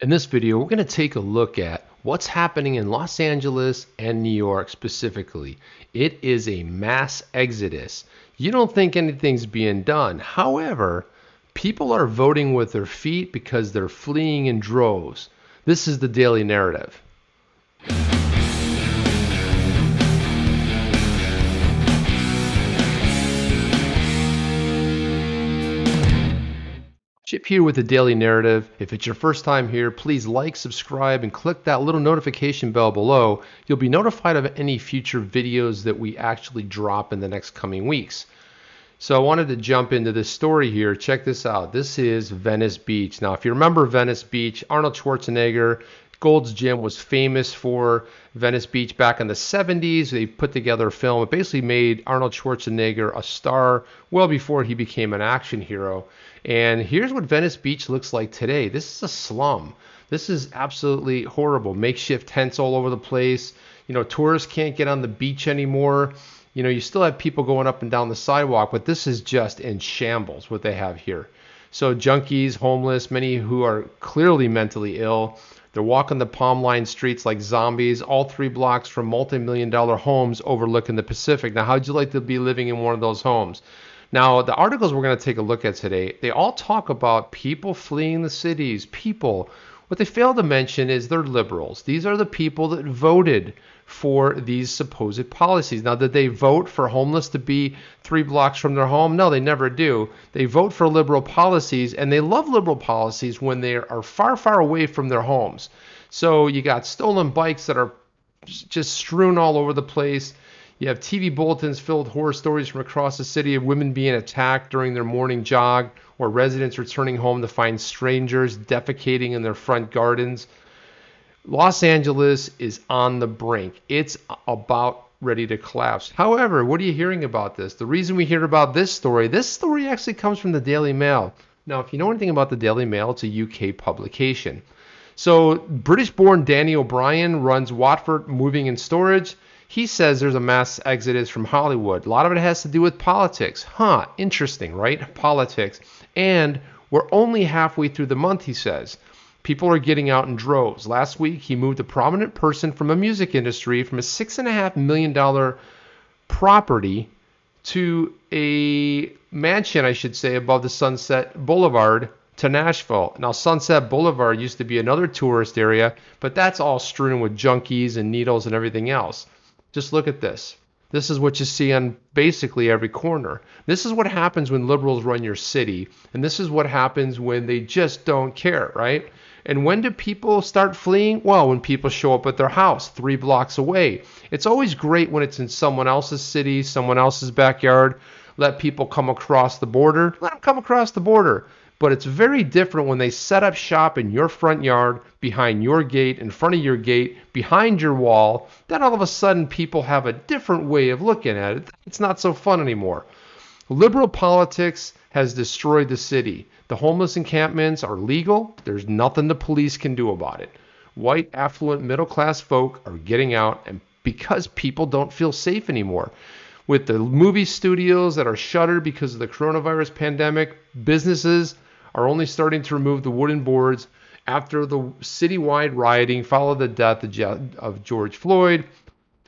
In this video, we're going to take a look at what's happening in Los Angeles and New York specifically. It is a mass exodus. You don't think anything's being done. However, people are voting with their feet because they're fleeing in droves. This is the daily narrative. Chip here with the Daily Narrative. If it's your first time here, please like, subscribe, and click that little notification bell below. You'll be notified of any future videos that we actually drop in the next coming weeks. So I wanted to jump into this story here. Check this out. This is Venice Beach. Now, if you remember Venice Beach, Arnold Schwarzenegger, Gold's Gym was famous for Venice Beach back in the 70s. They put together a film. It basically made Arnold Schwarzenegger a star well before he became an action hero. And here's what Venice Beach looks like today. This is a slum. This is absolutely horrible. Makeshift tents all over the place. You know, tourists can't get on the beach anymore. You know, you still have people going up and down the sidewalk, but this is just in shambles what they have here. So junkies, homeless, many who are clearly mentally ill. They're walking the palm-lined streets like zombies, all 3 blocks from multi-million-dollar homes overlooking the Pacific. Now, how'd you like to be living in one of those homes? Now, the articles we're going to take a look at today, they all talk about people fleeing the cities, people. What they fail to mention is they're liberals. These are the people that voted for these supposed policies. Now, did they vote for homeless to be 3 blocks from their home? No, they never do. They vote for liberal policies, and they love liberal policies when they are far, far away from their homes. So you got stolen bikes that are just strewn all over the place. You have TV bulletins filled with horror stories from across the city of women being attacked during their morning jog, or residents returning home to find strangers defecating in their front gardens. Los Angeles is on the brink. It's about ready to collapse. However, what are you hearing about this? The reason we hear about this story actually comes from the Daily Mail. Now, if you know anything about the Daily Mail, it's a UK publication. So, British-born Danny O'Brien runs Watford Moving and Storage. He says there's a mass exodus from Hollywood. A lot of it has to do with politics. Interesting, right? Politics. And we're only halfway through the month, he says. People are getting out in droves. Last week, he moved a prominent person from a music industry from a $6.5 million property to a mansion, I should say, above the Sunset Boulevard to Nashville. Now, Sunset Boulevard used to be another tourist area, but that's all strewn with junkies and needles and everything else. Just look at this. This is what you see on basically every corner. This is what happens when liberals run your city, and this is what happens when they just don't care, right? And when do people start fleeing? Well, when people show up at their house 3 blocks away. It's always great when it's in someone else's city, someone else's backyard. Let people come across the border. Let them come across the border. But it's very different when they set up shop in your front yard, behind your gate, in front of your gate, behind your wall. Then all of a sudden people have a different way of looking at it. It's not so fun anymore. Liberal politics has destroyed the city. The homeless encampments are legal. There's nothing the police can do about it. White, affluent, middle-class folk are getting out, and because people don't feel safe anymore. With the movie studios that are shuttered because of the coronavirus pandemic, businesses are only starting to remove the wooden boards after the citywide rioting followed the death of George Floyd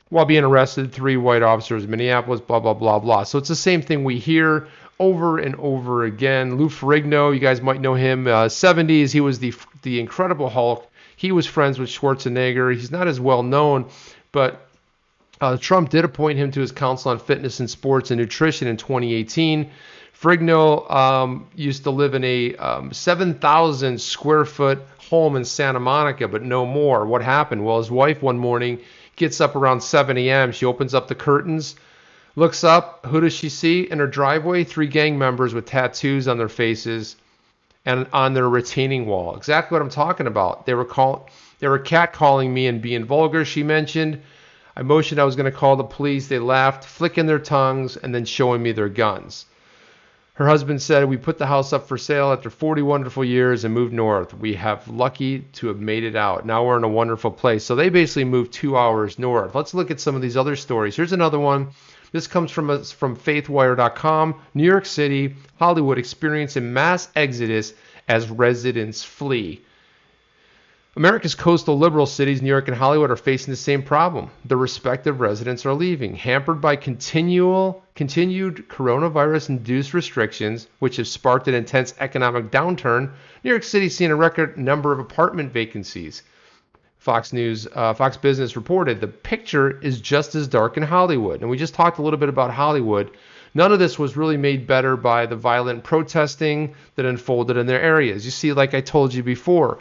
while being arrested. 3 white officers in Minneapolis, blah, blah, blah, blah. So it's the same thing we hear over and over again. Lou Ferrigno, you guys might know him, 70s. He was the Incredible Hulk. He was friends with Schwarzenegger. He's not as well known, but Trump did appoint him to his Council on Fitness and Sports and Nutrition in 2018. Ferrigno used to live in a 7,000 square foot home in Santa Monica, but no more. What happened? Well, his wife one morning gets up around 7 a.m. She opens up the curtains, looks up. Who does she see in her driveway? 3 gang members with tattoos on their faces and on their retaining wall. Exactly what I'm talking about. They were catcalling me and being vulgar, she mentioned. I motioned I was going to call the police. They laughed, flicking their tongues, and then showing me their guns. Her husband said, "We put the house up for sale after 40 wonderful years and moved north. We have lucky to have made it out. Now we're in a wonderful place." So they basically moved 2 hours north. Let's look at some of these other stories. Here's another one. This comes from faithwire.com. New York City, Hollywood experiencing mass exodus as residents flee. America's coastal liberal cities, New York and Hollywood, are facing the same problem. Their respective residents are leaving, hampered by continued coronavirus-induced restrictions, which have sparked an intense economic downturn. New York City is seeing a record number of apartment vacancies. Fox Business reported the picture is just as dark in Hollywood. And we just talked a little bit about Hollywood. None of this was really made better by the violent protesting that unfolded in their areas. You see, like I told you before,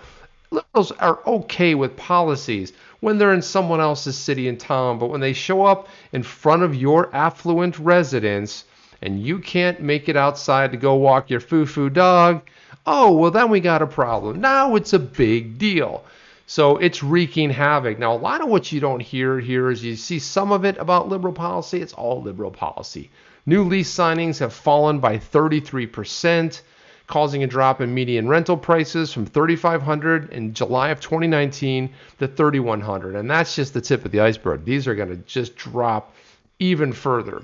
liberals are okay with policies when they're in someone else's city and town, but when they show up in front of your affluent residence and you can't make it outside to go walk your foo-foo dog, oh, well, then we got a problem. Now it's a big deal. So it's wreaking havoc. Now, a lot of what you don't hear here is you see some of it about liberal policy. It's all liberal policy. New lease signings have fallen by 33%, causing a drop in median rental prices from $3,500 in July of 2019 to $3,100. And that's just the tip of the iceberg. These are going to just drop even further.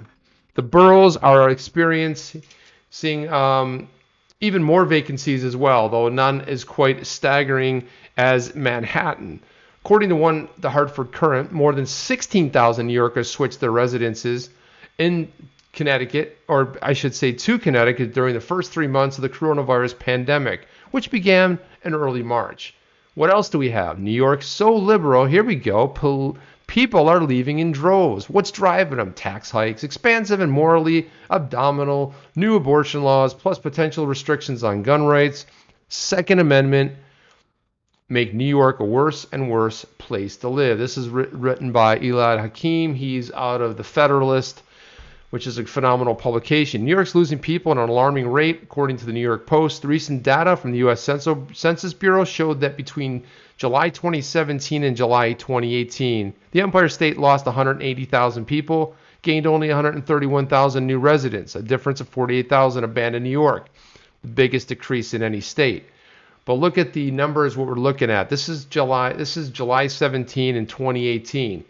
The boroughs are experiencing even more vacancies as well, though none is quite staggering as Manhattan. According to the Hartford Courant, more than 16,000 New Yorkers switched their residences in Connecticut, or I should say to Connecticut, during the first 3 months of the coronavirus pandemic, which began in early March. What else do we have? New York, so liberal. Here we go. People are leaving in droves. What's driving them? Tax hikes, expansive and morally abdominal, new abortion laws, plus potential restrictions on gun rights. Second Amendment make New York a worse and worse place to live. This is written by Elad Hakim. He's out of the Federalist, which is a phenomenal publication. New York's losing people at an alarming rate, according to the New York Post. The recent data from the U.S. Census Bureau showed that between July 2017 and July 2018, the Empire State lost 180,000 people, gained only 131,000 new residents, a difference of 48,000 abandoned New York, the biggest decrease in any state. But look at the numbers, what we're looking at. This is July 17 in 2018.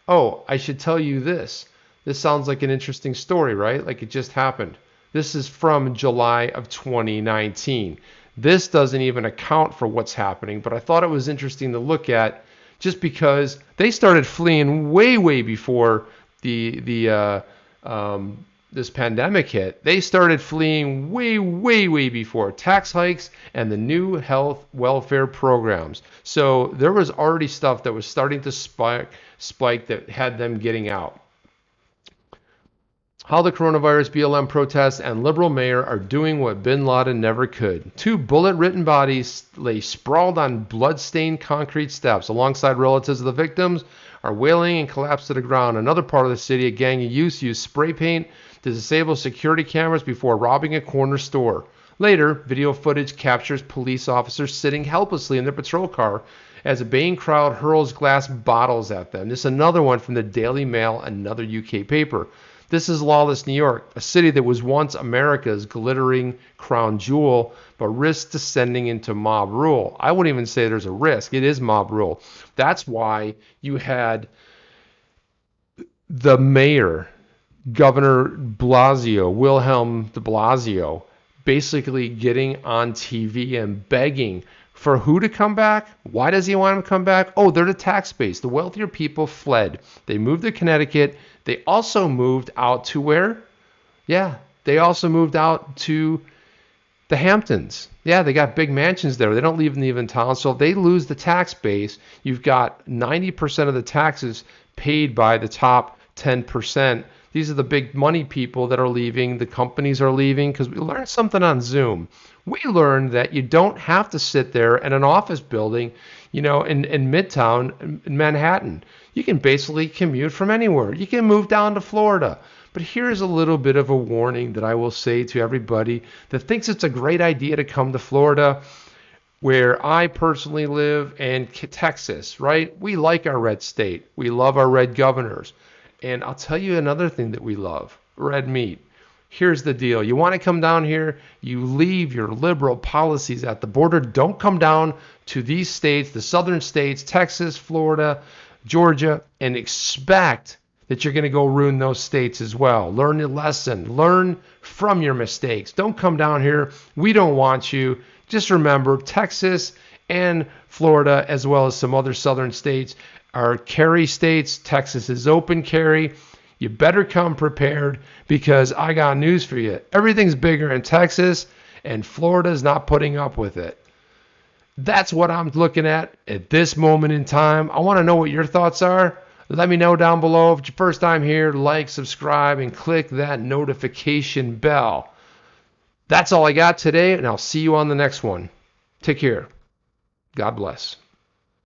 Oh, I should tell you this. This sounds like an interesting story, right? Like it just happened. This is from July of 2019. This doesn't even account for what's happening, but I thought it was interesting to look at just because they started fleeing way before this pandemic hit. They started fleeing way before tax hikes and the new health welfare programs. So there was already stuff that was starting to spike that had them getting out. How the coronavirus BLM protests and liberal mayor are doing what bin Laden never could. 2 bullet-ridden bodies lay sprawled on blood-stained concrete steps. Alongside relatives of the victims are wailing and collapsed to the ground. Another part of the city, a gang of youths used spray paint to disable security cameras before robbing a corner store. Later, video footage captures police officers sitting helplessly in their patrol car as a baying crowd hurls glass bottles at them. This is another one from the Daily Mail, another UK paper. This is lawless New York, a city that was once America's glittering crown jewel, but risks descending into mob rule. I wouldn't even say there's a risk. It is mob rule. That's why you had the mayor, Governor Wilhelm de Blasio, basically getting on TV and begging for who to come back? Why does he want him to come back? Oh, they're the tax base. The wealthier people fled. They moved to Connecticut. They also moved out to where? Yeah, they also moved out to the Hamptons. Yeah, they got big mansions there. They don't leave in town. So if they lose the tax base, you've got 90% of the taxes paid by the top 10%. These are the big money people that are leaving. The companies are leaving because we learned something on Zoom. We learned that you don't have to sit there in an office building, in Midtown, in Manhattan. You can basically commute from anywhere. You can move down to Florida. But here's a little bit of a warning that I will say to everybody that thinks it's a great idea to come to Florida, where I personally live, and Texas, right? We like our red state. We love our red governors. And I'll tell you another thing that we love, red meat. Here's the deal. You want to come down here, you leave your liberal policies at the border. Don't come down to these states, the southern states, Texas, Florida, Georgia, and expect that you're going to go ruin those states as well. Learn your lesson. Learn from your mistakes. Don't come down here. We don't want you. Just remember, Texas and Florida, as well as some other southern states, are carry states. Texas is open carry. You better come prepared, because I got news for you. Everything's bigger in Texas, and Florida's not putting up with it. That's what I'm looking at this moment in time. I want to know what your thoughts are. Let me know down below. If it's your first time here, like, subscribe, and click that notification bell. That's all I got today, and I'll see you on the next one. Take care. God bless.